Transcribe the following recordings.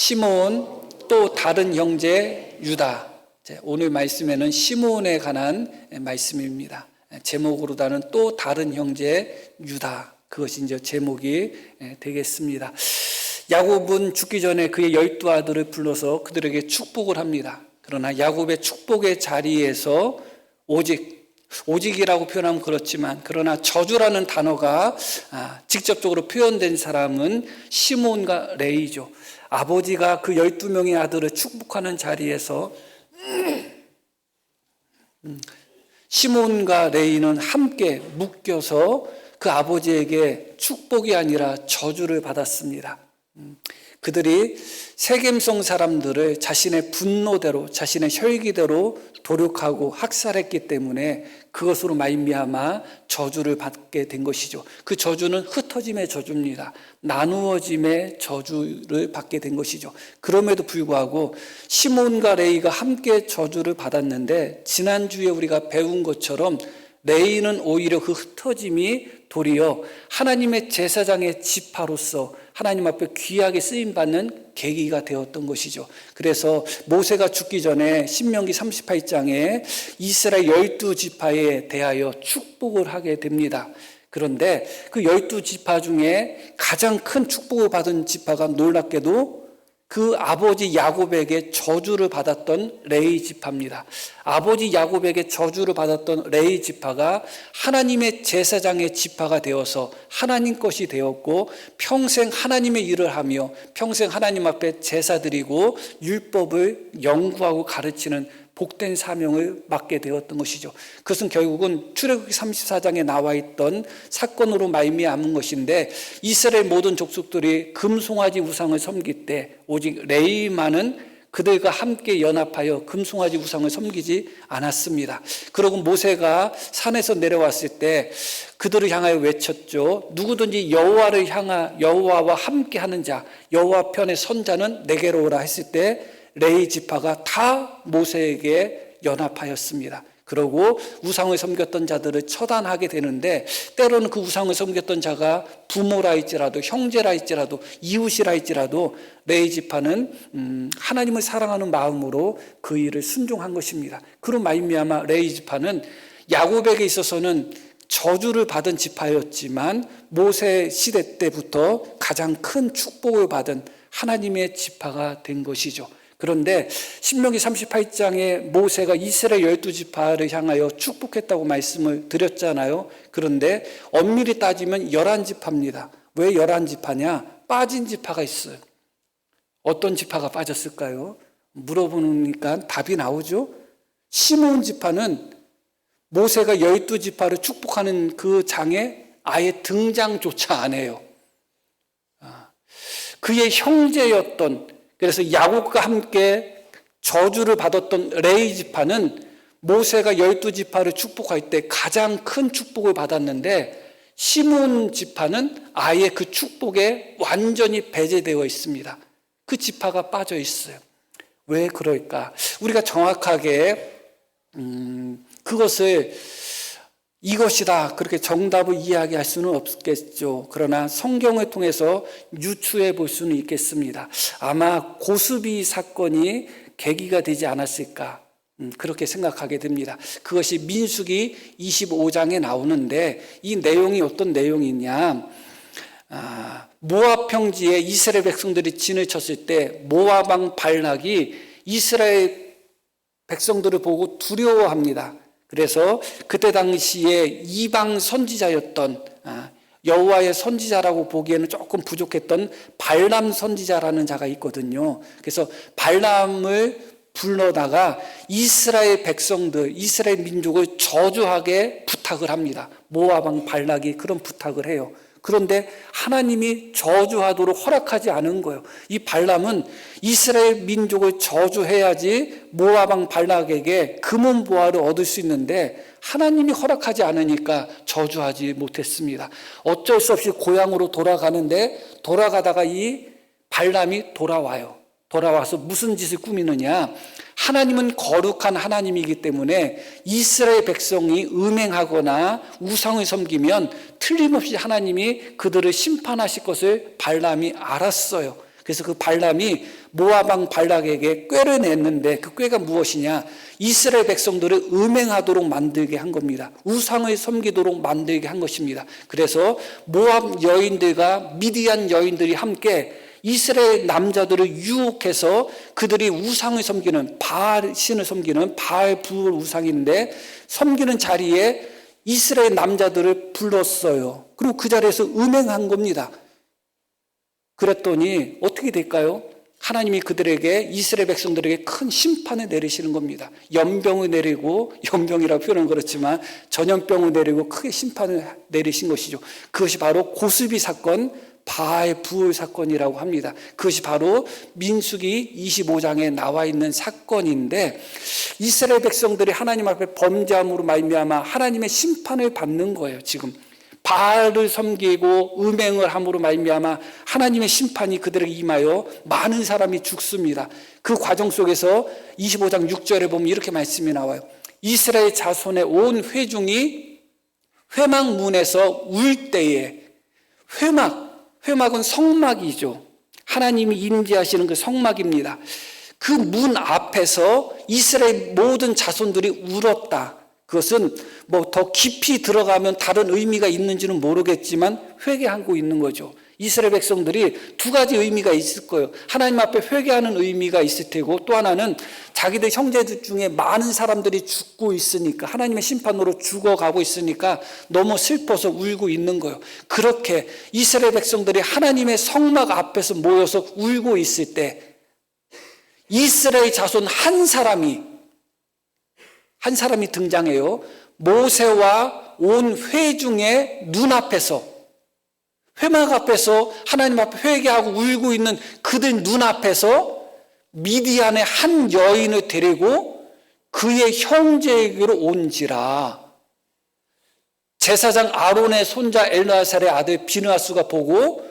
시므온 또 다른 형제 유다. 오늘 말씀에는 시므온에 관한 말씀입니다. 제목으로다는 또 다른 형제 유다. 그것이 이제 제목이 되겠습니다. 야곱은 죽기 전에 그의 12 아들을 불러서 그들에게 축복을 합니다. 그러나 야곱의 축복의 자리에서 오직이라고 표현하면 그렇지만, 그러나 저주라는 단어가 직접적으로 표현된 사람은 시므온과 레이죠. 아버지가 그 12명의 아들을 축복하는 자리에서 시므온과 레이는 함께 묶여서 그 아버지에게 축복이 아니라 저주를 받았습니다. 그들이 세겜성 사람들을 자신의 분노대로, 자신의 혈기대로 도륙하고 학살했기 때문에 그것으로 말미암아 저주를 받게 된 것이죠. 그 저주는 흩어짐의 저주입니다. 나누어짐의 저주를 받게 된 것이죠. 그럼에도 불구하고 시몬과 레이가 함께 저주를 받았는데, 지난주에 우리가 배운 것처럼 레이는 오히려 그 흩어짐이 도리어 하나님의 제사장의 지파로서 하나님 앞에 귀하게 쓰임받는 계기가 되었던 것이죠. 그래서 모세가 죽기 전에 신명기 38장에 이스라엘 12지파에 대하여 축복을 하게 됩니다. 그런데 그 12지파 중에 가장 큰 축복을 받은 지파가 놀랍게도 그 아버지 야곱에게 저주를 받았던 레위 지파입니다. 아버지 야곱에게 저주를 받았던 레위 지파가 하나님의 제사장의 지파가 되어서 하나님 것이 되었고, 평생 하나님의 일을 하며 평생 하나님 앞에 제사 드리고 율법을 연구하고 가르치는 복된 사명을 맡게 되었던 것이죠. 그것은 결국은 출애굽기 34장에 나와 있던 사건으로 말미암은 것인데, 이스라엘 모든 족속들이 금송아지 우상을 섬길 때 오직 레위만은 그들과 함께 연합하여 금송아지 우상을 섬기지 않았습니다. 그러고 모세가 산에서 내려왔을 때 그들을 향하여 외쳤죠. 누구든지 여호와와 함께 하는 자, 여호와 편에 선 자는 내게로 오라 했을 때 레위 지파가 다 모세에게 연합하였습니다. 그러고 우상을 섬겼던 자들을 처단하게 되는데, 때로는 그 우상을 섬겼던 자가 부모라 할지라도, 형제라 할지라도, 이웃이라 할지라도 레위 지파는 하나님을 사랑하는 마음으로 그 일을 순종한 것입니다. 그로 말미암아 레위 지파는 야곱에게 있어서는 저주를 받은 지파였지만 모세 시대 때부터 가장 큰 축복을 받은 하나님의 지파가 된 것이죠. 그런데 신명기 38장에 모세가 이스라엘 12지파를 향하여 축복했다고 말씀을 드렸잖아요. 그런데 엄밀히 따지면 11지파입니다. 왜 11지파냐? 빠진 지파가 있어요. 어떤 지파가 빠졌을까요? 물어보니까 답이 나오죠. 시므온 지파는 모세가 12지파를 축복하는 그 장에 아예 등장조차 안 해요. 그의 형제였던, 그래서 야곱과 함께 저주를 받았던 레위 지파는 모세가 12지파를 축복할 때 가장 큰 축복을 받았는데, 시므온 지파는 아예 그 축복에 완전히 배제되어 있습니다. 그 지파가 빠져 있어요. 왜 그럴까? 우리가 정확하게 그것을 이것이다 그렇게 정답을 이야기할 수는 없겠죠. 그러나 성경을 통해서 유추해 볼 수는 있겠습니다. 아마 고스비 사건이 계기가 되지 않았을까, 그렇게 생각하게 됩니다. 그것이 민수기 25장에 나오는데, 이 내용이 어떤 내용이냐, 모압 평지에 이스라엘 백성들이 진을 쳤을 때 모압 왕 발락이 이스라엘 백성들을 보고 두려워합니다. 그래서 그때 당시에 이방 선지자였던, 여호와의 선지자라고 보기에는 조금 부족했던 발람 선지자라는 자가 있거든요. 그래서 발람을 불러다가 이스라엘 백성들, 이스라엘 민족을 저주하게 부탁을 합니다. 모압 왕 발락이 그런 부탁을 해요. 그런데 하나님이 저주하도록 허락하지 않은 거예요. 이 발람은 이스라엘 민족을 저주해야지 모압 왕 발락에게 금은 보화를 얻을 수 있는데, 하나님이 허락하지 않으니까 저주하지 못했습니다. 어쩔 수 없이 고향으로 돌아가는데, 돌아가다가 이 발람이 돌아와서 무슨 짓을 꾸미느냐, 하나님은 거룩한 하나님이기 때문에 이스라엘 백성이 음행하거나 우상을 섬기면 틀림없이 하나님이 그들을 심판하실 것을 발람이 알았어요. 그래서 그 발람이 모압 왕 발락에게 꾀를 냈는데 그 꾀가 무엇이냐? 이스라엘 백성들을 음행하도록 만들게 한 겁니다. 우상을 섬기도록 만들게 한 것입니다. 그래서 모압 여인들과 미디안 여인들이 함께 이스라엘 남자들을 유혹해서 그들이 우상을 섬기는 바알 신을 섬기는 바알 부울 우상인데 섬기는 자리에 이스라엘 남자들을 불렀어요. 그리고 그 자리에서 음행한 겁니다. 그랬더니 어떻게 될까요? 하나님이 그들에게 이스라엘 백성들에게 큰 심판을 내리시는 겁니다. 연병을 내리고, 연병이라고 표현은 그렇지만 전염병을 내리고 크게 심판을 내리신 것이죠. 그것이 바로 고스비 사건, 바알 부울 사건이라고 합니다. 그것이 바로 민수기 25장에 나와 있는 사건인데 이스라엘 백성들이 하나님 앞에 범죄함으로 말미암아 하나님의 심판을 받는 거예요. 지금 바알을 섬기고 음행을 함으로 말미암아 하나님의 심판이 그들에게 임하여 많은 사람이 죽습니다. 그 과정 속에서 25장 6절에 보면 이렇게 말씀이 나와요. 이스라엘 자손의 온 회중이 회막문에서 울 때에 회막은 성막이죠. 하나님이 임재하시는 그 성막입니다. 그 문 앞에서 이스라엘 모든 자손들이 울었다. 그것은 뭐 더 깊이 들어가면 다른 의미가 있는지는 모르겠지만 회개하고 있는 거죠. 이스라엘 백성들이 두 가지 의미가 있을 거예요. 하나님 앞에 회개하는 의미가 있을 테고 또 하나는 자기들 형제들 중에 많은 사람들이 죽고 있으니까 하나님의 심판으로 죽어가고 있으니까 너무 슬퍼서 울고 있는 거예요. 그렇게 이스라엘 백성들이 하나님의 성막 앞에서 모여서 울고 있을 때 이스라엘 자손 한 사람이 등장해요. 모세와 온 회중의 눈앞에서 회막 앞에서 하나님 앞에 회개하고 울고 있는 그들 눈앞에서 미디안의 한 여인을 데리고 그의 형제에게로 온지라. 제사장 아론의 손자 엘르아살의 아들 비느하스가 보고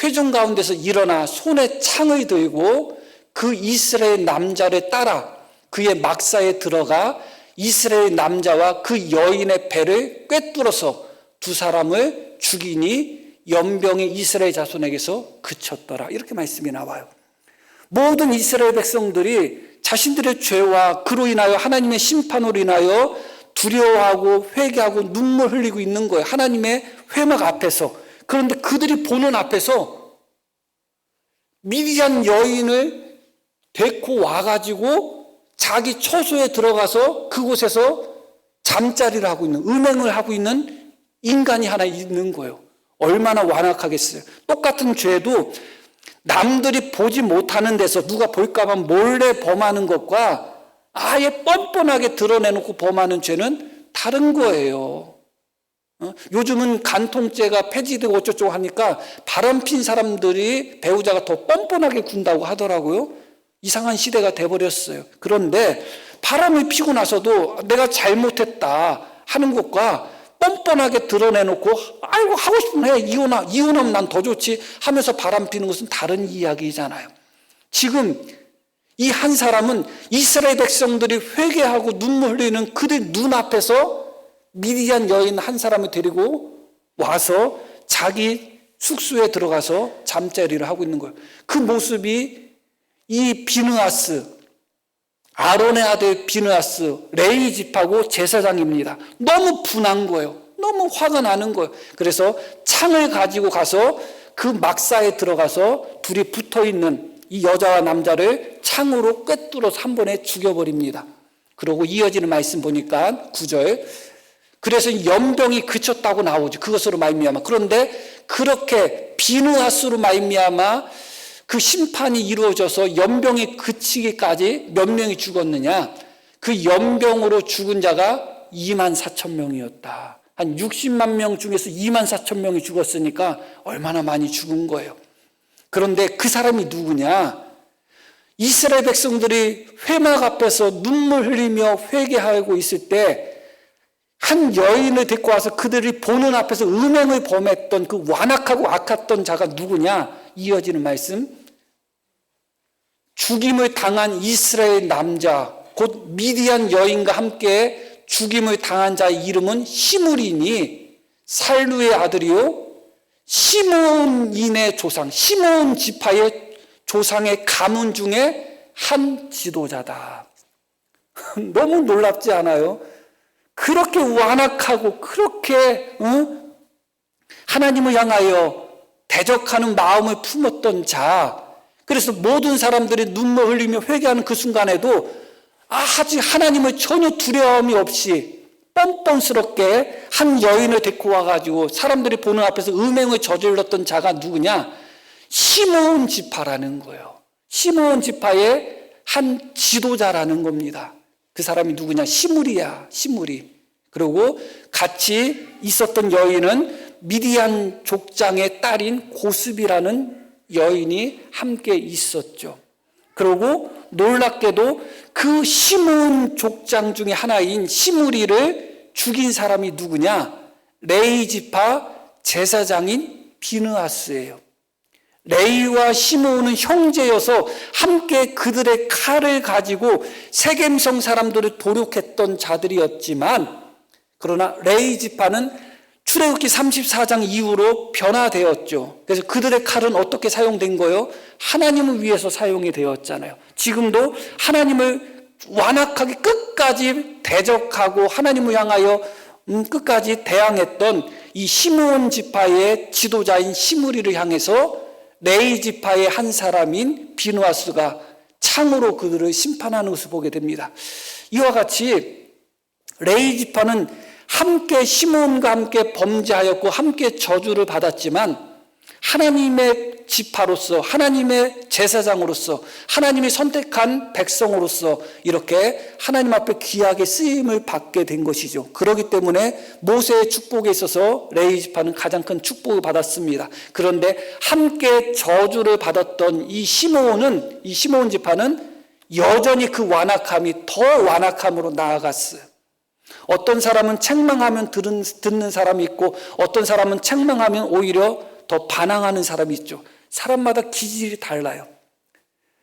회중 가운데서 일어나 손에 창을 들고 그 이스라엘 남자를 따라 그의 막사에 들어가 이스라엘 남자와 그 여인의 배를 꿰뚫어서 두 사람을 죽이니 연병이 이스라엘 자손에게서 그쳤더라. 이렇게 말씀이 나와요. 모든 이스라엘 백성들이 자신들의 죄와 그로 인하여 하나님의 심판으로 인하여 두려워하고 회개하고 눈물 흘리고 있는 거예요. 하나님의 회막 앞에서. 그런데 그들이 보는 앞에서 미디안 여인을 데리고 와가지고 자기 처소에 들어가서 그곳에서 잠자리를 하고 있는, 음행을 하고 있는 인간이 하나 있는 거예요. 얼마나 완악하겠어요. 똑같은 죄도 남들이 보지 못하는 데서 누가 볼까봐 몰래 범하는 것과 아예 뻔뻔하게 드러내놓고 범하는 죄는 다른 거예요. 요즘은 간통죄가 폐지되고 어쩌고 하니까 바람핀 사람들이 배우자가 더 뻔뻔하게 군다고 하더라고요. 이상한 시대가 돼버렸어요. 그런데 바람을 피고 나서도 내가 잘못했다 하는 것과 뻔뻔하게 드러내놓고 아이고 하고 싶으면 해, 이혼하면 난 더 좋지 하면서 바람 피는 것은 다른 이야기잖아요. 지금 이 한 사람은 이스라엘 백성들이 회개하고 눈물 흘리는 그들 눈앞에서 미디안 여인 한 사람을 데리고 와서 자기 숙소에 들어가서 잠자리를 하고 있는 거예요. 그 모습이 이 비느하스, 아론의 아들 비느하스, 레위 집하고 제사장입니다. 너무 분한 거예요. 너무 화가 나는 거예요. 그래서 창을 가지고 가서 그 막사에 들어가서 둘이 붙어있는 이 여자와 남자를 창으로 꿰뚫어서 한 번에 죽여버립니다. 그리고 이어지는 말씀 보니까 9절. 그래서 연병이 그쳤다고 나오죠. 그것으로 말미암아. 그런데 그렇게 비느하스로 말미암아 그 심판이 이루어져서 연병이 그치기까지 몇 명이 죽었느냐? 그 연병으로 죽은 자가 24,000명이었다. 한 60만 명 중에서 24,000명이 죽었으니까 얼마나 많이 죽은 거예요. 그런데 그 사람이 누구냐? 이스라엘 백성들이 회막 앞에서 눈물 흘리며 회개하고 있을 때 한 여인을 데리고 와서 그들이 보는 앞에서 음행을 범했던 그 완악하고 악했던 자가 누구냐? 이어지는 말씀. 죽임을 당한 이스라엘 남자, 곧 미디안 여인과 함께 죽임을 당한 자의 이름은 시므리니 살루의 아들이요 시므온인의 조상, 시므온 지파의 조상의 가문 중에 한 지도자다. 너무 놀랍지 않아요? 그렇게 완악하고 그렇게 하나님을 향하여 대적하는 마음을 품었던 자, 그래서 모든 사람들이 눈물 흘리며 회개하는 그 순간에도 아직 하나님을 전혀 두려움이 없이 뻔뻔스럽게 한 여인을 데리고 와가지고 사람들이 보는 앞에서 음행을 저질렀던 자가 누구냐? 시므온 지파라는 거예요. 시므온 지파의 한 지도자라는 겁니다. 그 사람이 누구냐? 시므리야, 시므리. 그리고 같이 있었던 여인은 미디안 족장의 딸인 고스비라는 여인이 함께 있었죠. 그리고 놀랍게도 그 시므온 족장 중에 하나인 시므리를 죽인 사람이 누구냐? 레위 지파 제사장인 비느하스예요. 레위와 시므온은 형제여서 함께 그들의 칼을 가지고 세겜성 사람들을 도륙했던 자들이었지만, 그러나 레위 지파는 출애굽기 34장 이후로 변화되었죠. 그래서 그들의 칼은 어떻게 사용된 거예요? 하나님을 위해서 사용이 되었잖아요. 지금도 하나님을 완악하게 끝까지 대적하고 하나님을 향하여 끝까지 대항했던 이 시므온 지파의 지도자인 시므리를 향해서 레위 지파의 한 사람인 비느하스가 창으로 그들을 심판하는 것을 보게 됩니다. 이와 같이 레위 지파는 함께 시므온과 함께 범죄하였고 함께 저주를 받았지만 하나님의 지파로서, 하나님의 제사장으로서, 하나님이 선택한 백성으로서 이렇게 하나님 앞에 귀하게 쓰임을 받게 된 것이죠. 그렇기 때문에 모세의 축복에 있어서 레위 지파는 가장 큰 축복을 받았습니다. 그런데 함께 저주를 받았던 이 시므온 지파는 여전히 그 완악함이 더 완악함으로 나아갔어요. 어떤 사람은 책망하면 듣는 사람이 있고, 어떤 사람은 책망하면 오히려 더 반항하는 사람이 있죠. 사람마다 기질이 달라요.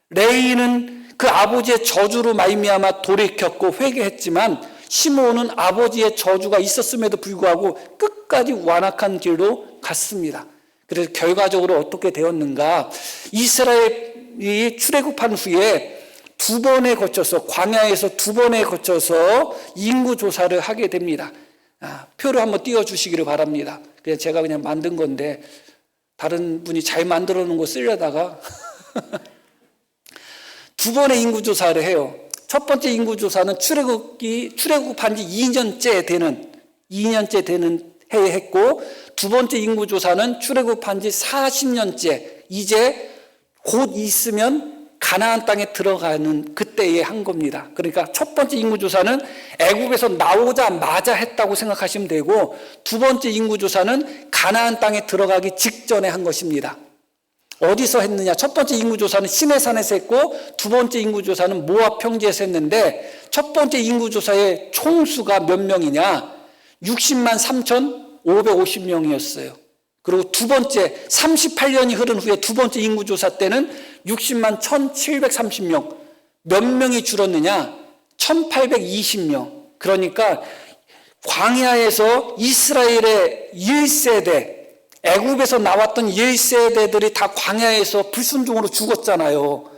레위는 그 아버지의 저주로 말미암아 돌이켰고 회개했지만, 시므온은 아버지의 저주가 있었음에도 불구하고 끝까지 완악한 길로 갔습니다. 그래서 결과적으로 어떻게 되었는가? 이스라엘이 출애굽한 후에 두 번에 거쳐서, 광야에서 두 번에 거쳐서 인구 조사를 하게 됩니다. 표를 한번 띄워주시기를 바랍니다. 제가 그냥 만든 건데 다른 분이 잘 만들어 놓은 거 쓰려다가 두 번의 인구 조사를 해요. 첫 번째 인구 조사는 출애굽한 지 2년째 되는 해에 했고, 두 번째 인구 조사는 출애굽한 지 40년째, 이제 곧 있으면 가나안 땅에 들어가는 그때에 한 겁니다. 그러니까 첫 번째 인구조사는 애굽에서 나오자마자 했다고 생각하시면 되고, 두 번째 인구조사는 가나안 땅에 들어가기 직전에 한 것입니다. 어디서 했느냐? 첫 번째 인구조사는 시내산에서 했고, 두 번째 인구조사는 모압 평지에서 했는데, 첫 번째 인구조사의 총수가 몇 명이냐? 60만 3,550명이었어요. 그리고 두 번째 38년이 흐른 후에 두 번째 인구조사 때는 60만 1,730명. 몇 명이 줄었느냐? 1,820명. 그러니까 광야에서 이스라엘의 1세대, 애굽에서 나왔던 1세대들이 다 광야에서 불순종으로 죽었잖아요.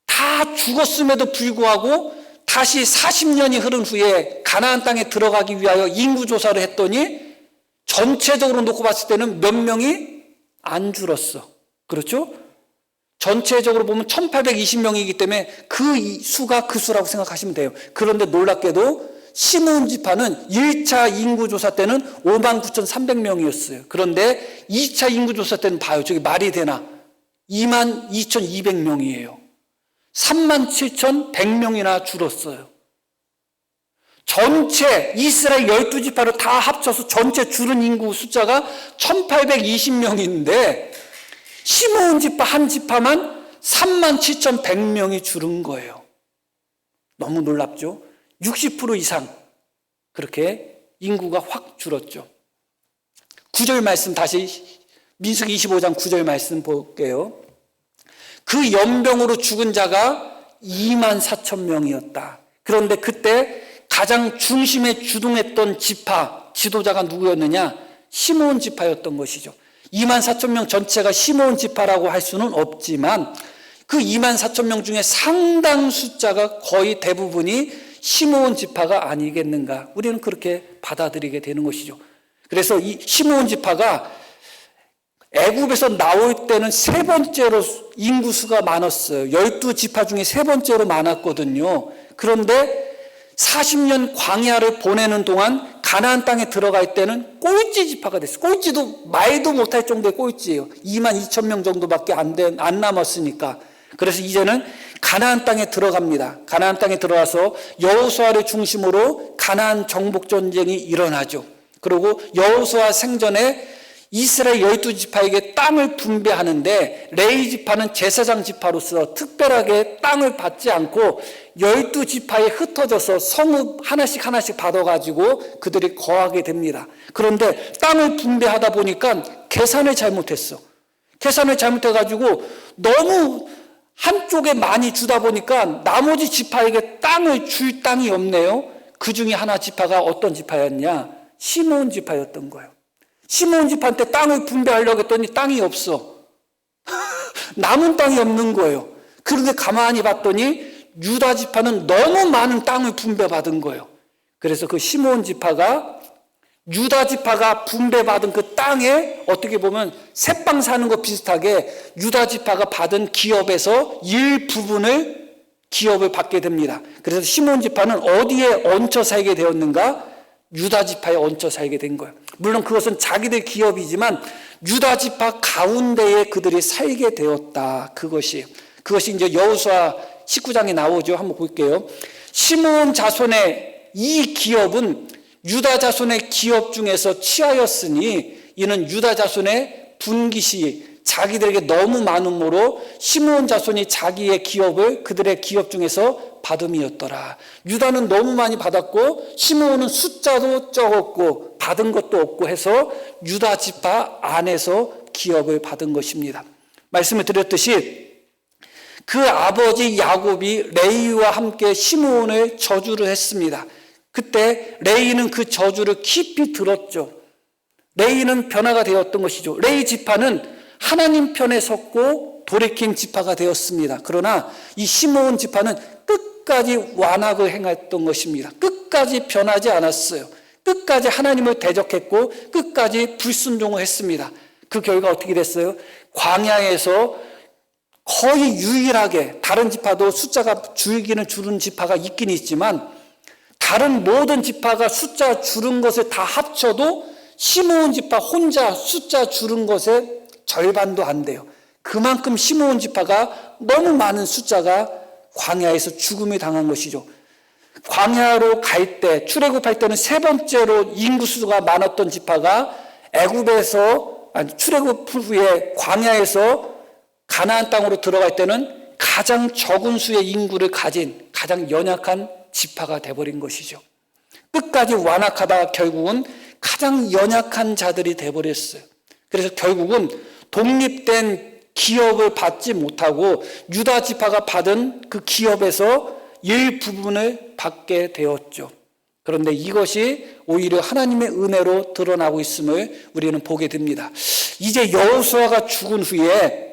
다 죽었음에도 불구하고 다시 40년이 흐른 후에 가나안 땅에 들어가기 위하여 인구조사를 했더니 전체적으로 놓고 봤을 때는 몇 명이 안 줄었어. 그렇죠? 전체적으로 보면 1,820명이기 때문에 그 수가 그 수라고 생각하시면 돼요. 그런데 놀랍게도 시므온 지파는 1차 인구조사 때는 59,300명이었어요. 그런데 2차 인구조사 때는 봐요. 저게 말이 되나? 22,200명이에요. 37,100명이나 줄었어요. 전체 이스라엘 12지파를 다 합쳐서 전체 줄은 인구 숫자가 1,820명인데 시므온 지파 한 지파만 37,100명이 줄은 거예요. 너무 놀랍죠? 60% 이상 그렇게 인구가 확 줄었죠. 9절 말씀 다시 민수기 25장 9절 말씀 볼게요. 그 연병으로 죽은 자가 24,000명이었다. 그런데 그때 가장 중심에 주동했던 지파, 지도자가 누구였느냐? 시므온 지파였던 것이죠. 24,000명 전체가 시므온 지파라고 할 수는 없지만 그 2만 4천 명 중에 상당 숫자가 거의 대부분이 시므온 지파가 아니겠는가? 우리는 그렇게 받아들이게 되는 것이죠. 그래서 이 시므온 지파가 애굽에서 나올 때는 세 번째로 인구수가 많았어요. 12지파 중에 세 번째로 많았거든요. 그런데 40년 광야를 보내는 동안 가나안 땅에 들어갈 때는 꼴찌 지파가 됐어요. 꼴찌도 말도 못할 정도의 꼴찌예요. 2만 2천 명 정도밖에 안 남았으니까. 그래서 이제는 가나안 땅에 들어갑니다. 가나안 땅에 들어와서 여호수아를 중심으로 가나안 정복 전쟁이 일어나죠. 그리고 여호수아 생전에 이스라엘 12지파에게 땅을 분배하는데 레위 지파는 제사장 지파로서 특별하게 땅을 받지 않고 12지파에 흩어져서 성읍 하나씩 받아가지고 그들이 거하게 됩니다. 그런데 땅을 분배하다 보니까 계산을 잘못했어. 계산을 잘못해가지고 너무 한쪽에 많이 주다 보니까 나머지 지파에게 땅을 줄 땅이 없네요. 그 중에 하나 지파가 어떤 지파였냐? 시므온 지파였던 거예요. 시므온 지파한테 땅을 분배하려고 했더니 땅이 없어. 남은 땅이 없는 거예요. 그런데 가만히 봤더니 유다 지파는 너무 많은 땅을 분배받은 거예요. 그래서 그 시므온 지파가 유다 지파가 분배받은 그 땅에 어떻게 보면 새빵 사는 것 비슷하게 유다 지파가 받은 기업에서 일부분을 기업을 받게 됩니다. 그래서 시므온 지파는 어디에 얹혀 살게 되었는가? 유다 지파에 얹혀 살게 된 거예요. 물론 그것은 자기들 기업이지만 유다 지파 가운데에 그들이 살게 되었다. 그것이 이제 여호수아 19장에 나오죠. 한번 볼게요. 시므온 자손의 이 기업은 유다 자손의 기업 중에서 취하였으니 이는 유다 자손의 분깃이 자기들에게 너무 많음으로 시므온 자손이 자기의 기업을 그들의 기업 중에서 받음이었더라. 유다는 너무 많이 받았고 시므온은 숫자도 적었고 받은 것도 없고 해서 유다 지파 안에서 기업을 받은 것입니다. 말씀을 드렸듯이 그 아버지 야곱이 레위와 함께 시므온을 저주를 했습니다. 그때 레위는 그 저주를 깊이 들었죠. 레위는 변화가 되었던 것이죠. 레위 지파는 하나님 편에 섰고 돌이킨 지파가 되었습니다. 그러나 이 시므온 지파는 끝까지 완악을 행했던 것입니다. 끝까지 변하지 않았어요. 끝까지 하나님을 대적했고 끝까지 불순종을 했습니다. 그 결과 어떻게 됐어요? 광야에서 거의 유일하게 다른 지파도 숫자가 줄기는 줄은 지파가 있긴 있지만 다른 모든 지파가 숫자 줄은 것을 다 합쳐도 시므온 지파 혼자 숫자 줄은 것의 절반도 안 돼요. 그만큼 시므온 지파가 너무 많은 숫자가 광야에서 죽음을 당한 것이죠. 광야로 갈 때 출애굽할 때는 세 번째로 인구수가 많았던 지파가 출애굽 후에 광야에서 가나안 땅으로 들어갈 때는 가장 적은 수의 인구를 가진 가장 연약한 지파가 돼버린 것이죠. 끝까지 완악하다 결국은 가장 연약한 자들이 돼버렸어요. 그래서 결국은 독립된 기업을 받지 못하고 유다 지파가 받은 그 기업에서 일부분을 받게 되었죠. 그런데 이것이 오히려 하나님의 은혜로 드러나고 있음을 우리는 보게 됩니다. 이제 여호수아가 죽은 후에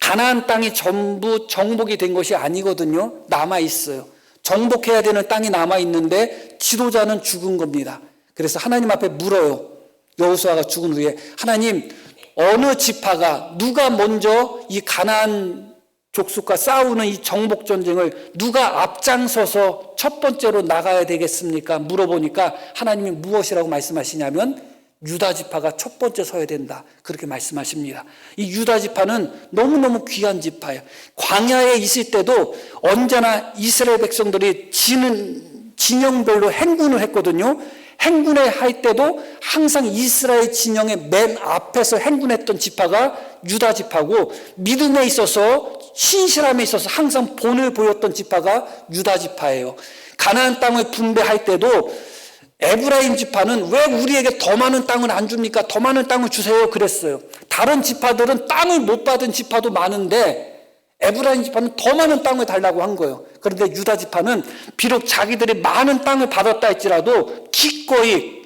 가나안 땅이 전부 정복이 된 것이 아니거든요. 남아있어요. 정복해야 되는 땅이 남아있는데 지도자는 죽은 겁니다. 그래서 하나님 앞에 물어요. 여호수아가 죽은 후에 하나님 어느 지파가 누가 먼저 이 가나안 족속과 싸우는 이 정복 전쟁을 누가 앞장서서 첫 번째로 나가야 되겠습니까? 물어보니까 하나님이 무엇이라고 말씀하시냐면 유다 지파가 첫 번째 서야 된다. 그렇게 말씀하십니다. 이 유다 지파는 너무너무 귀한 지파예요. 광야에 있을 때도 언제나 이스라엘 백성들이 진영별로 행군을 했거든요. 행군을 할 때도 항상 이스라엘 진영의 맨 앞에서 행군했던 지파가 유다 지파고 믿음에 있어서 신실함에 있어서 항상 본을 보였던 지파가 유다 지파예요. 가나안 땅을 분배할 때도 에브라임 지파는 왜 우리에게 더 많은 땅을 안 줍니까? 더 많은 땅을 주세요. 그랬어요. 다른 지파들은 땅을 못 받은 지파도 많은데 에브라임 지파는 더 많은 땅을 달라고 한 거예요. 그런데 유다 지파는 비록 자기들이 많은 땅을 받았다 할지라도 기꺼이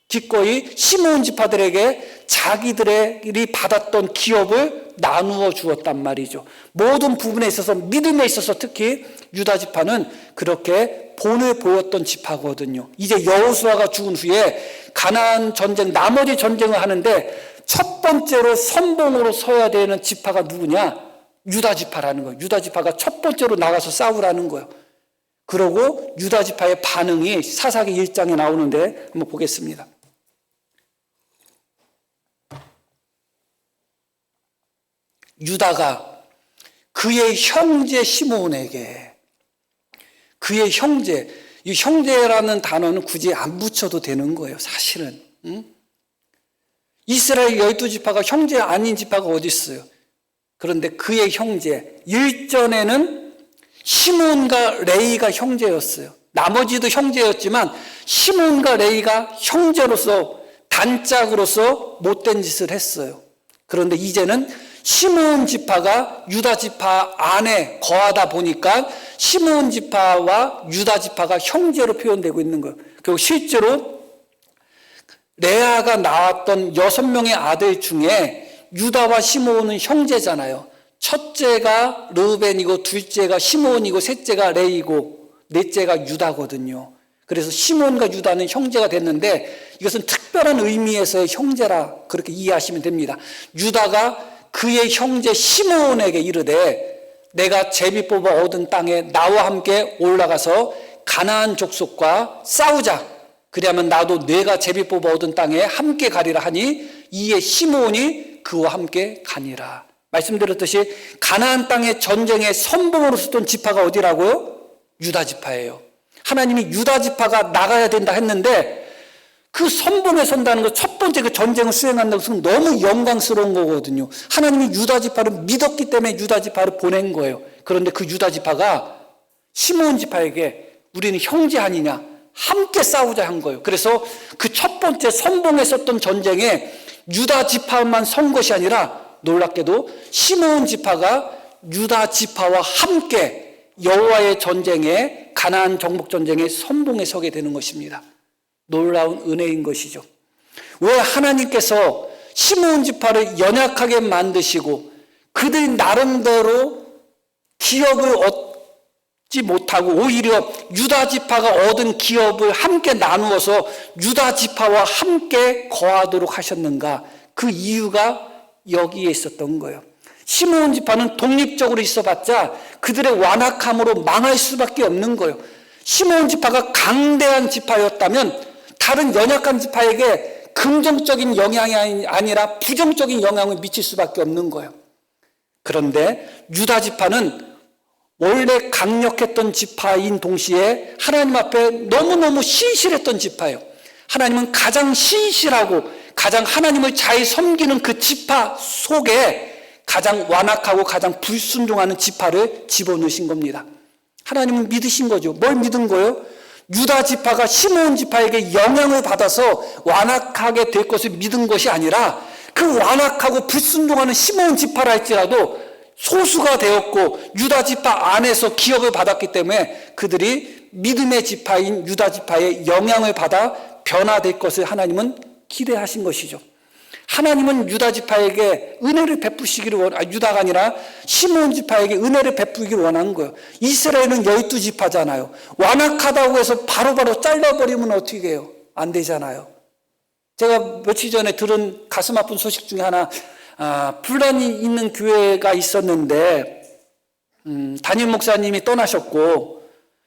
기꺼이 시므온 지파들에게 자기들이 받았던 기업을 나누어 주었단 말이죠. 모든 부분에 있어서, 믿음에 있어서 특히 유다 지파는 그렇게 본을 보였던 지파거든요. 이제 여호수아가 죽은 후에 가나안 전쟁, 나머지 전쟁을 하는데 첫 번째로 선봉으로 서야 되는 지파가 누구냐? 유다 지파라는 거예요. 유다 지파가 첫 번째로 나가서 싸우라는 거예요. 그러고 유다 지파의 반응이 사사기 1장에 나오는데 한번 보겠습니다. 유다가 그의 형제 시므온에게, 그의 형제, 이 형제라는 단어는 굳이 안 붙여도 되는 거예요, 사실은. 이스라엘 12지파가 형제 아닌 지파가 어디 있어요? 그런데 그의 형제, 일전에는 시므온과 레이가 형제였어요. 나머지도 형제였지만 시므온과 레이가 형제로서, 단짝으로서 못된 짓을 했어요. 그런데 이제는 시므온 지파가 유다 지파 안에 거하다 보니까 시므온 지파와 유다 지파가 형제로 표현되고 있는 거예요. 그리고 실제로 레아가 낳았던 6명의 아들 중에 유다와 시므온은 형제잖아요. 첫째가 르우벤이고, 둘째가 시므온이고, 셋째가 레이고, 넷째가 유다거든요. 그래서 시므온과 유다는 형제가 됐는데 이것은 특별한 의미에서의 형제라 그렇게 이해하시면 됩니다. 유다가 그의 형제 시므온에게 이르되 내가 제비 뽑아 얻은 땅에 나와 함께 올라가서 가나안 족속과 싸우자. 그리하면 나도 내가 제비 뽑아 얻은 땅에 함께 가리라 하니 이에 시므온이 그와 함께 가니라. 말씀드렸듯이 가나안 땅의 전쟁에 선봉으로 섰던 지파가 어디라고요? 유다 지파예요. 하나님이 유다 지파가 나가야 된다 했는데 그 선봉에 선다는 것, 첫 번째 그 전쟁을 수행한다는 것은 너무 영광스러운 거거든요. 하나님이 유다 지파를 믿었기 때문에 유다 지파를 보낸 거예요. 그런데 그 유다 지파가 시므온 지파에게 우리는 형제 아니냐, 함께 싸우자 한 거예요. 그래서 그 첫 번째 선봉에 섰던 전쟁에 유다 지파만 선 것이 아니라 놀랍게도 시므온 지파가 유다 지파와 함께 여호와의 전쟁에, 가나안 정복 전쟁에 선봉에 서게 되는 것입니다. 놀라운 은혜인 것이죠. 왜 하나님께서 시므온 지파를 연약하게 만드시고 그들이 나름대로 기업을 얻지 못하고 오히려 유다 지파가 얻은 기업을 함께 나누어서 유다 지파와 함께 거하도록 하셨는가? 그 이유가 여기에 있었던 거예요. 시므온 지파는 독립적으로 있어봤자 그들의 완악함으로 망할 수밖에 없는 거예요. 시므온 지파가 강대한 지파였다면 다른 연약한 지파에게 긍정적인 영향이 아니라 부정적인 영향을 미칠 수밖에 없는 거예요. 그런데 유다 지파는 원래 강력했던 지파인 동시에 하나님 앞에 너무너무 신실했던 지파예요. 하나님은 가장 신실하고 가장 하나님을 잘 섬기는 그 지파 속에 가장 완악하고 가장 불순종하는 지파를 집어넣으신 겁니다. 하나님은 믿으신 거죠. 뭘 믿은 거예요? 유다 지파가 시므온 지파에게 영향을 받아서 완악하게 될 것을 믿은 것이 아니라 그 완악하고 불순종하는 시므온 지파라 할지라도 소수가 되었고 유다 지파 안에서 기업을 받았기 때문에 그들이 믿음의 지파인 유다 지파의 영향을 받아 변화될 것을 하나님은 기대하신 것이죠. 하나님은 유다 지파에게 은혜를 베푸시기를 유다가 아니라 시므온 지파에게 은혜를 베푸기를 원한 거예요. 이스라엘은 12지파잖아요. 완악하다고 해서 바로바로 잘라버리면 어떻게 해요? 안 되잖아요. 제가 며칠 전에 들은 가슴 아픈 소식 중에 하나, 분란이 있는 교회가 있었는데 담임 목사님이 떠나셨고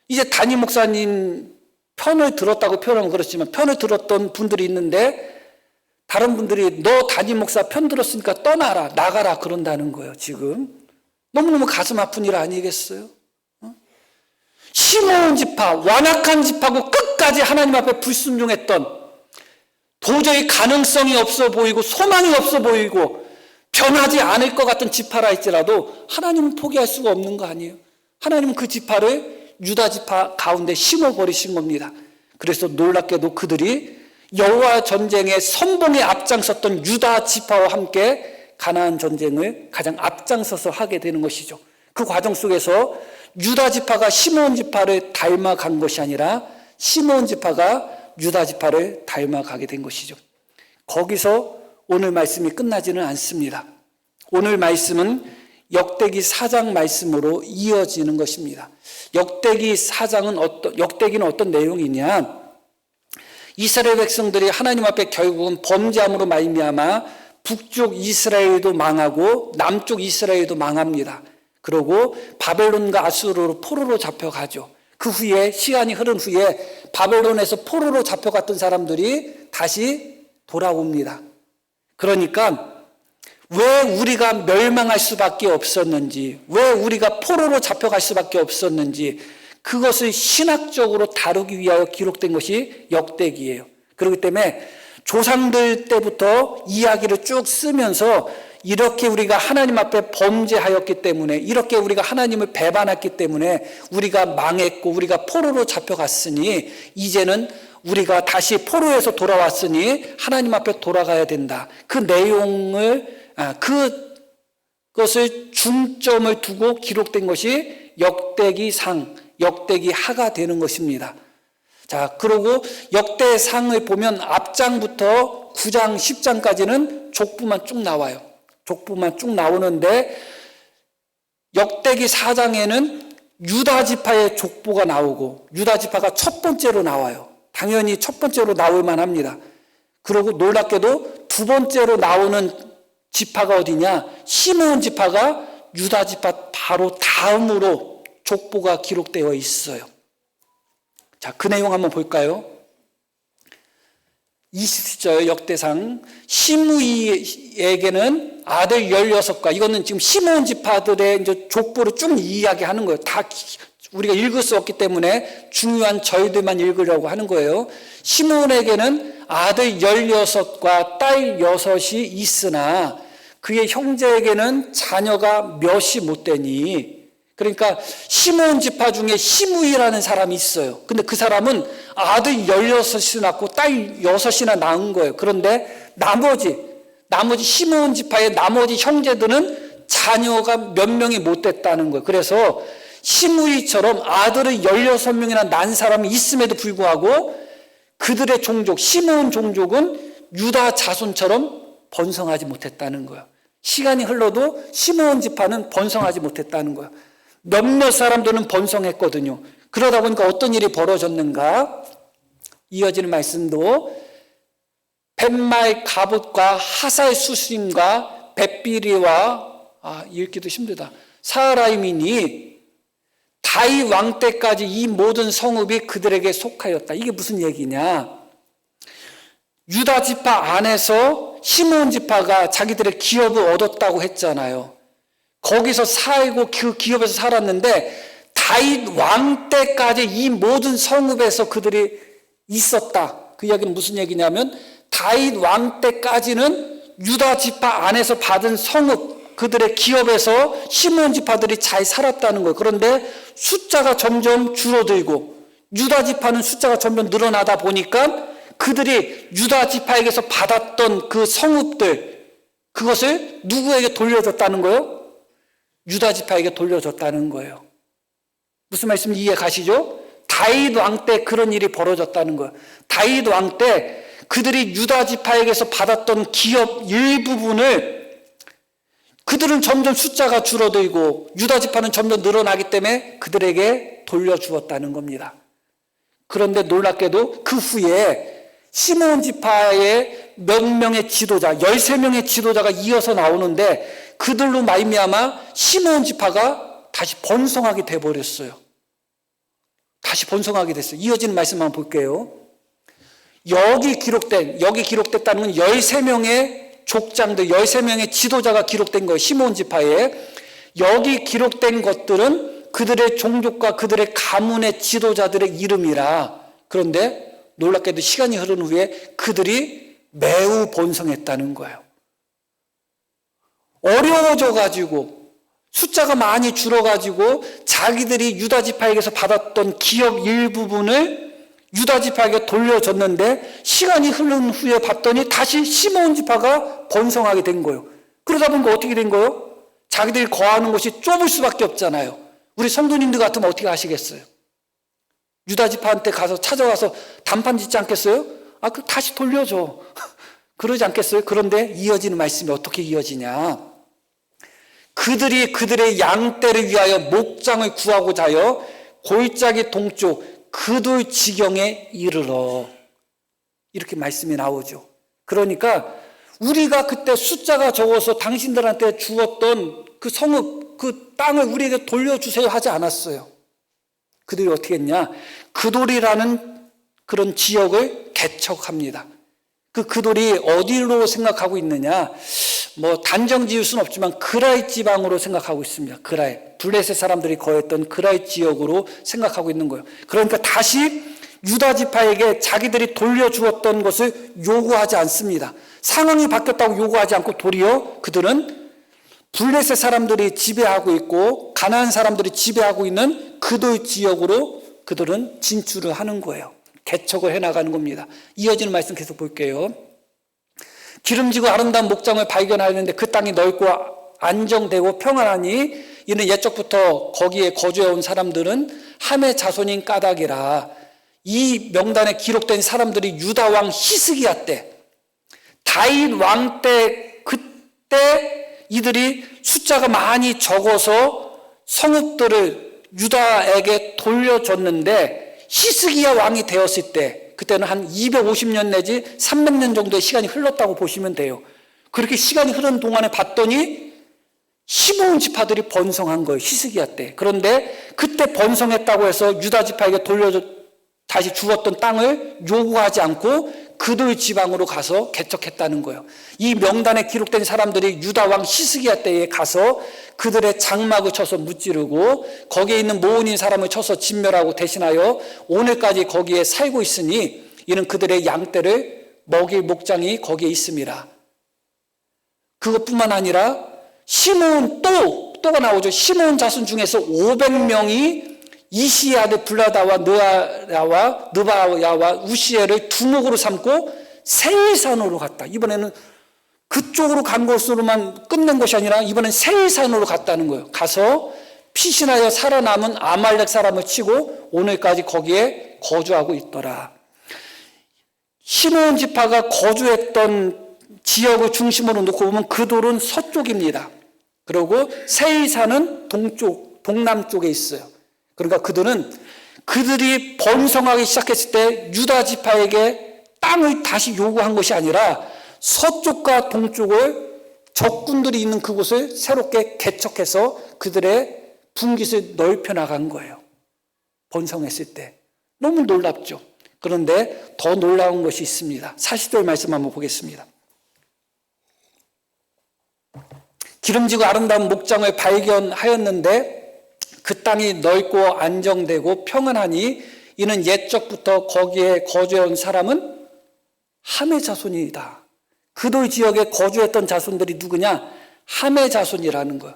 이제 담임 목사님 편을 들었다고 표현하면 그렇지만 편을 들었던 분들이 있는데 다른 분들이 너 담임 목사 편 들었으니까 떠나라, 나가라 그런다는 거예요. 지금 너무너무 가슴 아픈 일 아니겠어요? 시므온 지파, 완악한 지파고 끝까지 하나님 앞에 불순종했던, 도저히 가능성이 없어 보이고 소망이 없어 보이고 변하지 않을 것 같은 지파라 할지라도 하나님은 포기할 수가 없는 거 아니에요? 하나님은 그 지파를 유다 지파 가운데 심어버리신 겁니다. 그래서 놀랍게도 그들이 여호와 전쟁의 선봉에 앞장섰던 유다 지파와 함께 가나안 전쟁을 가장 앞장서서 하게 되는 것이죠. 그 과정 속에서 유다 지파가 시므온 지파를 닮아간 것이 아니라 시므온 지파가 유다 지파를 닮아가게 된 것이죠. 거기서 오늘 말씀이 끝나지는 않습니다. 오늘 말씀은 역대기 4장 말씀으로 이어지는 것입니다. 역대기 4장은 역대기는 어떤 내용이냐? 이스라엘 백성들이 하나님 앞에 결국은 범죄함으로 말미암아 북쪽 이스라엘도 망하고 남쪽 이스라엘도 망합니다. 그리고 바벨론과 아수르로 포로로 잡혀가죠. 그 후에 시간이 흐른 후에 바벨론에서 포로로 잡혀갔던 사람들이 다시 돌아옵니다. 그러니까 왜 우리가 멸망할 수밖에 없었는지, 왜 우리가 포로로 잡혀갈 수밖에 없었는지 그것을 신학적으로 다루기 위하여 기록된 것이 역대기예요. 그렇기 때문에 조상들 때부터 이야기를 쭉 쓰면서 이렇게 우리가 하나님 앞에 범죄하였기 때문에, 이렇게 우리가 하나님을 배반했기 때문에 우리가 망했고 우리가 포로로 잡혀갔으니 이제는 우리가 다시 포로에서 돌아왔으니 하나님 앞에 돌아가야 된다. 그 내용을 그것을 중점을 두고 기록된 것이 역대기상, 역대기하가 되는 것입니다. 자, 그리고 역대상을 보면 앞장부터 9장, 10장까지는 족보만 쭉 나와요. 족보만 쭉 나오는데 역대기 4장에는 유다 지파의 족보가 나오고 유다 지파가 첫 번째로 나와요. 당연히 첫 번째로 나올 만합니다. 그리고 놀랍게도 두 번째로 나오는 지파가 어디냐? 시므온 지파가 유다 지파 바로 다음으로 족보가 기록되어 있어요. 자, 그 내용 한번 볼까요? 20절 역대상, 시므이에게는 아들 16과, 이거는 지금 시므온 지파들의 이제 족보를 쭉 이야기하는 거예요. 다 우리가 읽을 수 없기 때문에 중요한 절들만 읽으려고 하는 거예요. 시므온에게는 아들 16과 딸 6이 있으나 그의 형제에게는 자녀가 몇이 못 되니, 그러니까 시므온 지파 중에 시므이라는 사람이 있어요. 근데 그 사람은 아들 16이 낳고 딸 6이나 낳은 거예요. 그런데 나머지 시므온 지파의 나머지 형제들은 자녀가 몇 명이 못 됐다는 거예요. 그래서 시므이처럼 아들을 16명이나 낳은 사람이 있음에도 불구하고 그들의 종족, 시므온 종족은 유다 자손처럼 번성하지 못했다는 거예요. 시간이 흘러도 시므온 지파는 번성하지 못했다는 거예요. 몇몇 사람들은 번성했거든요. 그러다 보니까 어떤 일이 벌어졌는가? 이어지는 말씀도 벳말 가봇과 하살 수심과 벳비리와 읽기도 힘들다. 사하라임이니 다윗 왕 때까지 이 모든 성읍이 그들에게 속하였다. 이게 무슨 얘기냐? 유다 지파 안에서 시므온 지파가 자기들의 기업을 얻었다고 했잖아요. 거기서 살고 그 기업에서 살았는데 다윗 왕 때까지 이 모든 성읍에서 그들이 있었다. 그 이야기는 무슨 얘기냐면 다윗 왕 때까지는 유다 지파 안에서 받은 성읍, 그들의 기업에서 시므온 지파들이 잘 살았다는 거예요. 그런데 숫자가 점점 줄어들고 유다 지파는 숫자가 점점 늘어나다 보니까 그들이 유다 지파에게서 받았던 그 성읍들, 그것을 누구에게 돌려줬다는 거예요? 유다 지파에게 돌려줬다는 거예요. 무슨 말씀인지 이해 가시죠? 다윗 왕 때 그런 일이 벌어졌다는 거예요. 다윗 왕 때 그들이 유다 지파에게서 받았던 기업 일부분을 그들은 점점 숫자가 줄어들고 유다 지파는 점점 늘어나기 때문에 그들에게 돌려주었다는 겁니다. 그런데 놀랍게도 그 후에 시므온 지파의 몇 명의 지도자, 13명의 지도자가 이어서 나오는데 그들로 말미암아 시므온 지파가 다시 번성하게 돼버렸어요. 다시 번성하게 됐어요. 이어지는 말씀 한번 볼게요. 여기 기록됐다는 건 13명의 족장들, 13명의 지도자가 기록된 거예요. 시므온 지파에. 여기 기록된 것들은 그들의 종족과 그들의 가문의 지도자들의 이름이라. 그런데 놀랍게도 시간이 흐른 후에 그들이 매우 번성했다는 거예요. 어려워져가지고 숫자가 많이 줄어가지고 자기들이 유다 지파에게서 받았던 기업 일부분을 유다 지파에게 돌려줬는데 시간이 흐른 후에 봤더니 다시 시므온 지파가 번성하게 된 거예요. 그러다 보니까 어떻게 된 거예요? 자기들이 거하는 곳이 좁을 수밖에 없잖아요. 우리 성도님들 같으면 어떻게 하시겠어요? 유다 지파한테 가서 찾아와서 단판 짓지 않겠어요? 그 다시 돌려줘. 그러지 않겠어요? 그런데 이어지는 말씀이 어떻게 이어지냐? 그들이 그들의 양떼를 위하여 목장을 구하고자 하여 골짜기 동쪽 그돌 지경에 이르러. 이렇게 말씀이 나오죠. 그러니까 우리가 그때 숫자가 적어서 당신들한테 주었던 그 성읍, 그 땅을 우리에게 돌려주세요 하지 않았어요. 그들이 어떻게 했냐? 그돌이라는 그런 지역을 개척합니다. 그돌이 어디로 생각하고 있느냐? 단정 지을 수는 없지만 그라이 지방으로 생각하고 있습니다. 그라이. 블레셋 사람들이 거했던 그라이 지역으로 생각하고 있는 거예요. 그러니까 다시 유다 지파에게 자기들이 돌려주었던 것을 요구하지 않습니다. 상황이 바뀌었다고 요구하지 않고 도리어 그들은 블레셋 사람들이 지배하고 있고 가나안 사람들이 지배하고 있는 그돌 지역으로 그들은 진출을 하는 거예요. 개척을 해나가는 겁니다. 이어지는 말씀 계속 볼게요. 기름지고 아름다운 목장을 발견하였는데 그 땅이 넓고 안정되고 평안하니 이는 옛적부터 거기에 거주해온 사람들은 함의 자손인 까닭이라. 이 명단에 기록된 사람들이 유다 왕 히스기야 때, 다윗 왕 때, 그때 이들이 숫자가 많이 적어서 성읍들을 유다에게 돌려줬는데 히스기야 왕이 되었을 때 그때는 한 250년 내지 300년 정도의 시간이 흘렀다고 보시면 돼요. 그렇게 시간이 흐르는 동안에 봤더니 15온 지파들이 번성한 거예요. 히스기야 때. 그런데 그때 번성했다고 해서 유다 지파에게 다시 주었던 땅을 요구하지 않고 그들 지방으로 가서 개척했다는 거예요. 이 명단에 기록된 사람들이 유다 왕 히스기야 때에 가서 그들의 장막을 쳐서 무찌르고 거기에 있는 모은인 사람을 쳐서 진멸하고 대신하여 오늘까지 거기에 살고 있으니 이는 그들의 양떼를 먹일 목장이 거기에 있습니다. 그것뿐만 아니라 시므온 또가 나오죠. 시므온 자손 중에서 500명이 이시의 아들 블라다와 느바야와 우시엘을 두목으로 삼고 세일산으로 갔다. 이번에는 그쪽으로 간 것으로만 끝낸 것이 아니라 이번엔 세일산으로 갔다는 거예요. 가서 피신하여 살아남은 아말렉 사람을 치고 오늘까지 거기에 거주하고 있더라. 시므온 지파가 거주했던 지역을 중심으로 놓고 보면 그 돌은 서쪽입니다. 그리고 세일산은 동남쪽에 있어요. 그러니까 그들이 번성하기 시작했을 때 유다 지파에게 땅을 다시 요구한 것이 아니라 서쪽과 동쪽을 적군들이 있는 그곳을 새롭게 개척해서 그들의 분깃을 넓혀 나간 거예요. 번성했을 때. 너무 놀랍죠. 그런데 더 놀라운 것이 있습니다. 40절 말씀 한번 보겠습니다. 기름지고 아름다운 목장을 발견하였는데 그 땅이 넓고 안정되고 평안하니 이는 옛적부터 거기에 거주해온 사람은 함의 자손이다. 그돌 지역에 거주했던 자손들이 누구냐? 함의 자손이라는 거예요.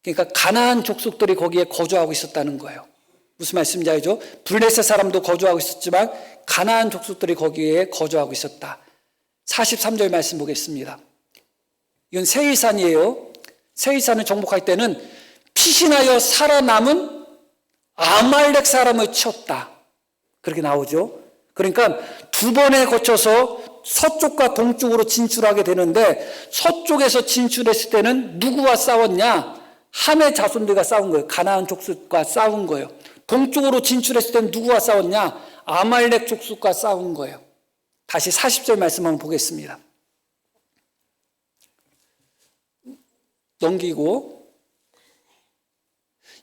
그러니까 가나안 족속들이 거기에 거주하고 있었다는 거예요. 무슨 말씀인지 알죠? 블레셋 사람도 거주하고 있었지만 가나안 족속들이 거기에 거주하고 있었다. 43절 말씀 보겠습니다. 이건 세일산이에요. 세일산을 정복할 때는 피신하여 살아남은 아말렉 사람을 치었다. 그렇게 나오죠. 그러니까 두 번에 거쳐서 서쪽과 동쪽으로 진출하게 되는데 서쪽에서 진출했을 때는 누구와 싸웠냐? 함의 자손들과 싸운 거예요. 가나안 족속과 싸운 거예요. 동쪽으로 진출했을 때는 누구와 싸웠냐? 아말렉 족속과 싸운 거예요. 다시 40절 말씀 한번 보겠습니다. 넘기고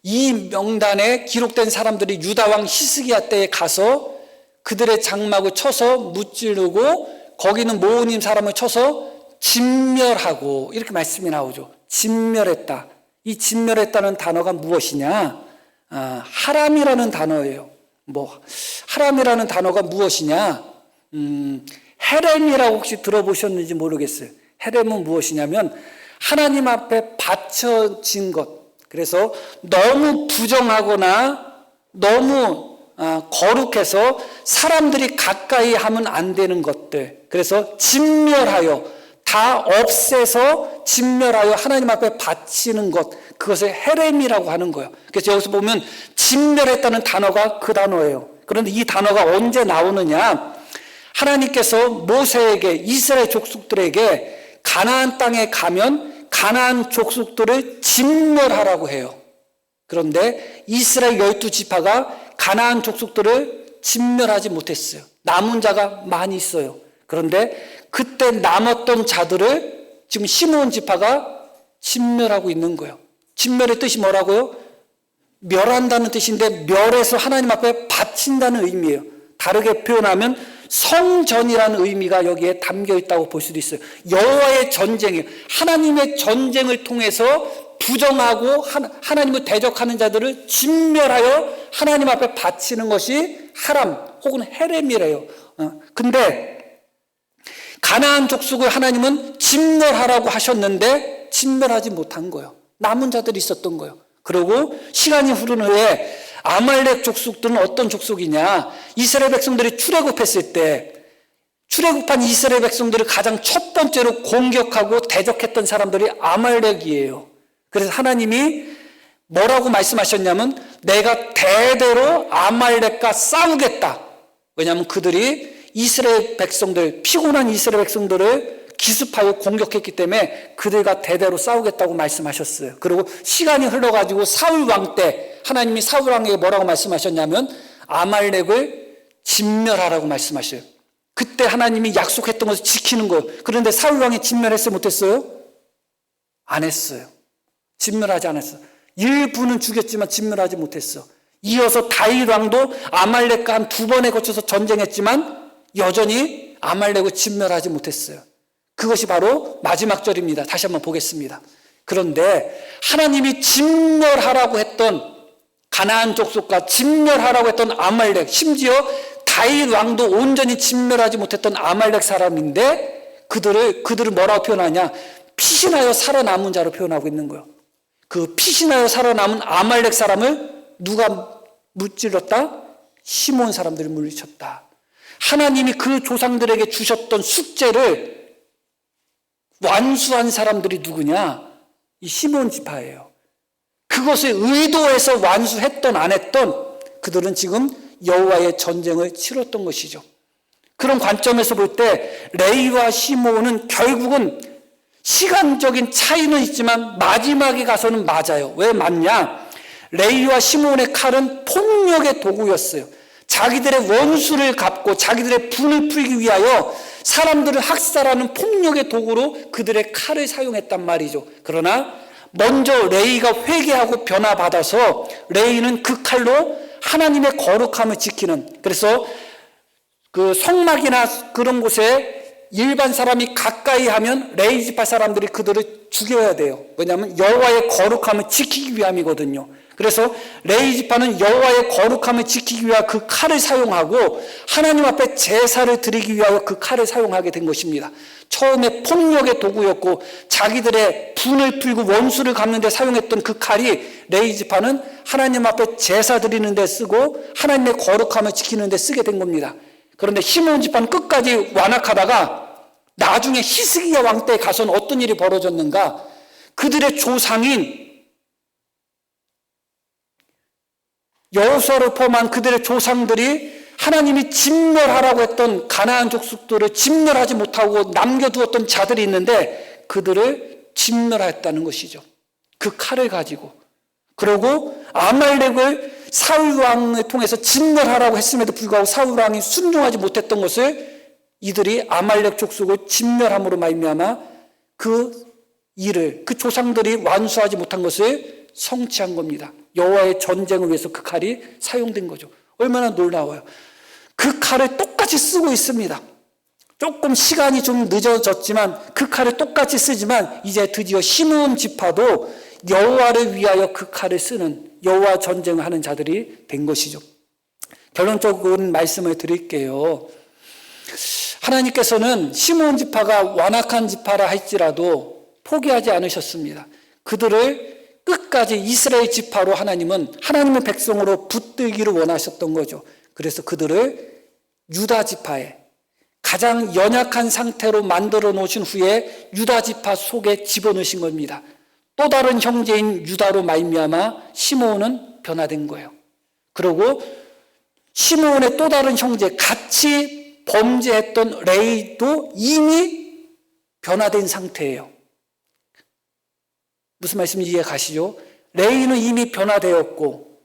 이 명단에 기록된 사람들이 유다 왕 히스기야 때에 가서 그들의 장막을 쳐서 무찌르고 거기는 모으님 사람을 쳐서 진멸하고 이렇게 말씀이 나오죠. 진멸했다. 이 진멸했다는 단어가 무엇이냐? 하람이라는 단어예요. 하람이라는 단어가 무엇이냐? 헤렘이라고 혹시 들어보셨는지 모르겠어요. 헤렘은 무엇이냐면 하나님 앞에 바쳐진 것. 그래서 너무 부정하거나 너무 거룩해서 사람들이 가까이 하면 안 되는 것들. 그래서 진멸하여 다 없애서 진멸하여 하나님 앞에 바치는 것. 그것을 헤렘이라고 하는 거예요. 그래서 여기서 보면 진멸했다는 단어가 그 단어예요. 그런데 이 단어가 언제 나오느냐? 하나님께서 모세에게, 이스라엘 족속들에게 가나안 땅에 가면 가나안 족속들을 진멸하라고 해요. 그런데 이스라엘 12지파가 가나안 족속들을 진멸하지 못했어요. 남은 자가 많이 있어요. 그런데 그때 남았던 자들을 지금 시므온 지파가 진멸하고 있는 거예요. 진멸의 뜻이 뭐라고요? 멸한다는 뜻인데 멸해서 하나님 앞에 바친다는 의미예요. 다르게 표현하면 성전이라는 의미가 여기에 담겨 있다고 볼 수도 있어요. 여호와의 전쟁이에요. 하나님의 전쟁을 통해서 부정하고 하나님을 대적하는 자들을 진멸하여 하나님 앞에 바치는 것이 하람 혹은 헤렘이래요. 근데 가나안 족속을 하나님은 진멸하라고 하셨는데 진멸하지 못한 거예요. 남은 자들이 있었던 거예요. 그리고 시간이 흐른 후에 아말렉 족속들은 어떤 족속이냐? 이스라엘 백성들이 출애굽했을 때 출애굽한 이스라엘 백성들을 가장 첫 번째로 공격하고 대적했던 사람들이 아말렉이에요. 그래서 하나님이 뭐라고 말씀하셨냐면 내가 대대로 아말렉과 싸우겠다. 왜냐하면 그들이 이스라엘 백성들, 피곤한 이스라엘 백성들을 기습하여 공격했기 때문에 그들과 대대로 싸우겠다고 말씀하셨어요. 그리고 시간이 흘러가지고 사울 왕 때 하나님이 사울 왕에게 뭐라고 말씀하셨냐면 아말렉을 진멸하라고 말씀하셔요. 그때 하나님이 약속했던 것을 지키는 거예요. 그런데 사울 왕이 진멸했어요? 못했어요? 안 했어요. 진멸하지 않았어요. 일부는 죽였지만 진멸하지 못했어. 이어서 다윗 왕도 아말렉과 한 2번에 거쳐서 전쟁했지만 여전히 아말렉을 진멸하지 못했어요. 그것이 바로 마지막 절입니다. 다시 한번 보겠습니다. 그런데 하나님이 진멸하라고 했던 가나안 족속과 진멸하라고 했던 아말렉, 심지어 다윗 왕도 온전히 진멸하지 못했던 아말렉 사람인데 그들을 뭐라고 표현하냐? 피신하여 살아남은 자로 표현하고 있는 거예요. 그 피신하여 살아남은 아말렉 사람을 누가 무찔렀다? 시몬 사람들이 물리쳤다. 하나님이 그 조상들에게 주셨던 숙제를 완수한 사람들이 누구냐? 이 시몬 지파예요. 그것을 의도해서 완수했던 안 했던 그들은 지금 여호와의 전쟁을 치렀던 것이죠. 그런 관점에서 볼 때 레위와 시몬은 결국은 시간적인 차이는 있지만 마지막에 가서는 맞아요. 왜 맞냐? 레위와 시몬의 칼은 폭력의 도구였어요. 자기들의 원수를 갚고 자기들의 분을 풀기 위하여 사람들을 학살하는 폭력의 도구로 그들의 칼을 사용했단 말이죠. 그러나 먼저 레위가 회개하고 변화받아서 레위는 그 칼로 하나님의 거룩함을 지키는, 그래서 그 성막이나 그런 곳에 일반 사람이 가까이 하면 레위 지파 사람들이 그들을 죽여야 돼요. 왜냐하면 여호와의 거룩함을 지키기 위함이거든요. 그래서 레위 지파는 여호와의 거룩함을 지키기 위하여 그 칼을 사용하고 하나님 앞에 제사를 드리기 위하여 그 칼을 사용하게 된 것입니다. 처음에 폭력의 도구였고 자기들의 분을 풀고 원수를 갚는 데 사용했던 그 칼이 레위 지파는 하나님 앞에 제사 드리는 데 쓰고 하나님의 거룩함을 지키는 데 쓰게 된 겁니다. 그런데 시므온 지파는 끝까지 완악하다가 나중에 히스기야 왕 때 가서는 어떤 일이 벌어졌는가? 그들의 조상인 여호수아를 포함한 그들의 조상들이 하나님이 진멸하라고 했던 가나안 족속들을 진멸하지 못하고 남겨두었던 자들이 있는데 그들을 진멸했다는 것이죠. 그 칼을 가지고. 그리고 아말렉을 사울 왕을 통해서 진멸하라고 했음에도 불구하고 사울 왕이 순종하지 못했던 것을 이들이 아말렉 족속을 진멸함으로 말미암아 그 일을 그 조상들이 완수하지 못한 것을 성취한 겁니다. 여호와의 전쟁을 위해서 그 칼이 사용된 거죠. 얼마나 놀라워요. 그 칼을 똑같이 쓰고 있습니다. 조금 시간이 좀 늦어졌지만 그 칼을 똑같이 쓰지만 이제 드디어 시므온 지파도 여호와를 위하여 그 칼을 쓰는 여호와 전쟁을 하는 자들이 된 것이죠. 결론적인 말씀을 드릴게요. 하나님께서는 시므온 지파가 완악한 지파라 할지라도 포기하지 않으셨습니다. 그들을 끝까지 이스라엘 지파로 하나님은 하나님의 백성으로 붙들기를 원하셨던 거죠. 그래서 그들을 유다 지파에 가장 연약한 상태로 만들어 놓으신 후에 유다 지파 속에 집어넣으신 겁니다. 또 다른 형제인 유다로 말미암아 시므온은 변화된 거예요. 그리고 시므온의 또 다른 형제, 같이 범죄했던 레위도 이미 변화된 상태예요. 무슨 말씀인지 이해 가시죠? 레위는 이미 변화되었고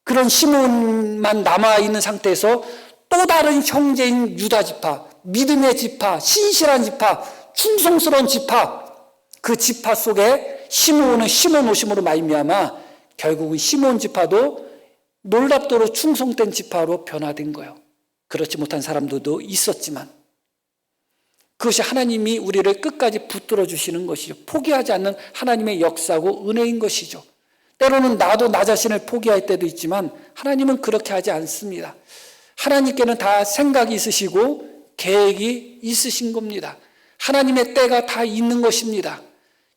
그런 시므온만 남아있는 상태에서 또 다른 형제인 유다 지파, 믿음의 지파, 신실한 지파, 충성스러운 지파, 그 지파 속에 시므온은 시몬 오심으로 말미암아 결국은 시몬 지파도 놀랍도록 충성된 지파로 변화된 거예요. 그렇지 못한 사람들도 있었지만 그것이 하나님이 우리를 끝까지 붙들어 주시는 것이죠. 포기하지 않는 하나님의 역사고 은혜인 것이죠. 때로는 나도 나 자신을 포기할 때도 있지만 하나님은 그렇게 하지 않습니다. 하나님께는 다 생각이 있으시고 계획이 있으신 겁니다. 하나님의 때가 다 있는 것입니다.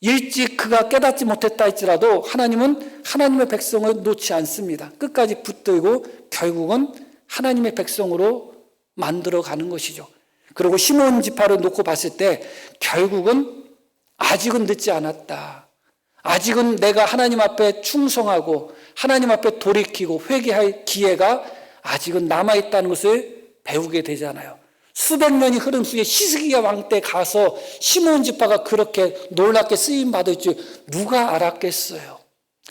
일찍 그가 깨닫지 못했다 할지라도 하나님은 하나님의 백성을 놓지 않습니다. 끝까지 붙들고 결국은 하나님의 백성으로 만들어가는 것이죠. 그리고 시몬 지파를 놓고 봤을 때 결국은 아직은 늦지 않았다. 아직은 내가 하나님 앞에 충성하고 하나님 앞에 돌이키고 회개할 기회가 아직은 남아있다는 것을 배우게 되잖아요. 수백 년이 흐른 후에 히스기야 왕 때 가서 시몬 지파가 그렇게 놀랍게 쓰임 받을 줄 누가 알았겠어요.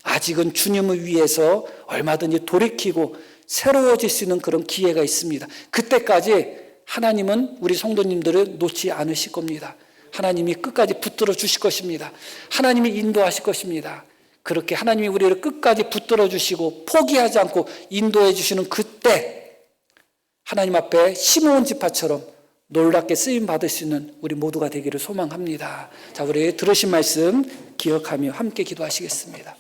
아직은 주님을 위해서 얼마든지 돌이키고 새로워질 수 있는 그런 기회가 있습니다. 그때까지 하나님은 우리 성도님들을 놓지 않으실 겁니다. 하나님이 끝까지 붙들어 주실 것입니다. 하나님이 인도하실 것입니다. 그렇게 하나님이 우리를 끝까지 붙들어 주시고 포기하지 않고 인도해 주시는 그때 하나님 앞에 시므온 지파처럼 놀랍게 쓰임 받을 수 있는 우리 모두가 되기를 소망합니다. 자, 우리 들으신 말씀 기억하며 함께 기도하시겠습니다.